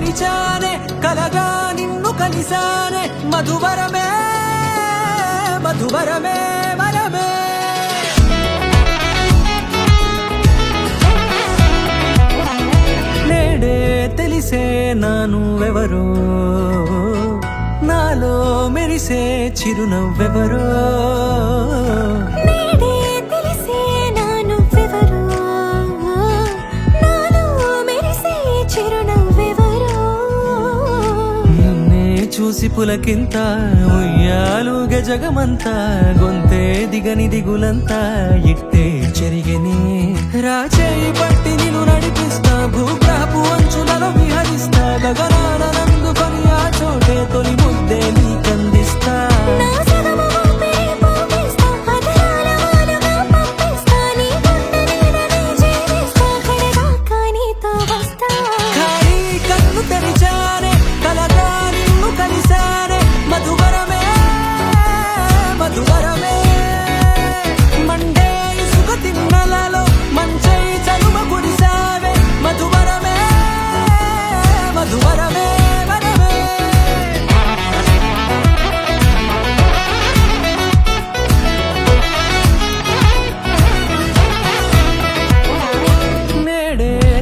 తెరిచానే కలగా నిన్ను కలిసానే మధువరమే మధువరమే వరమే నేడే తెలిసే నానువెవరో నాలో మెరిసే చిరునవ్వెవరో చూసి పులకింత ఉయ్యాలుగ జగమంతా గొంతే దిగని దిగులంతా ఇట్టే చెరిగని రాచేయి పట్టి నిన్ను నడిపిస్తా భూగ్రహపు అంచులలో విహరిస్తా గగనాన నందుకొని ఆ చోటే తొలి ముద్దే నీకందిస్తా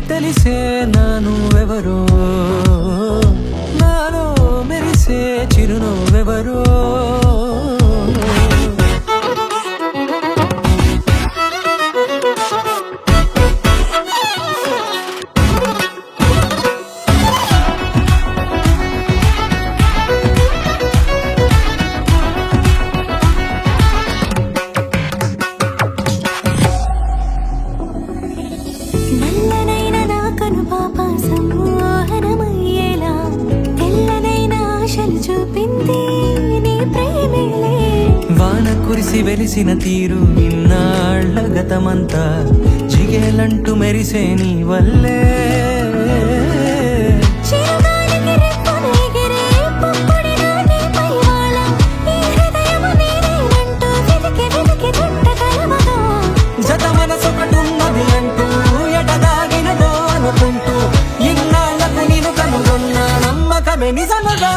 తెలిసే నానువెవరో నాలో మెరిసే చిరునవ్వెవరో వాన కురిసి వెలిసిన తీరు ఇన్నాళ్ల గతమంతా జిగేలంటూ మెరిసే నీ వల్లే జత మనసొకటున్నది అంటూ ఎటదాగినదో అనుకుంటూ ఇన్నాళ్లకు నేను కనుగొన్న నమ్మకమే నిజముగా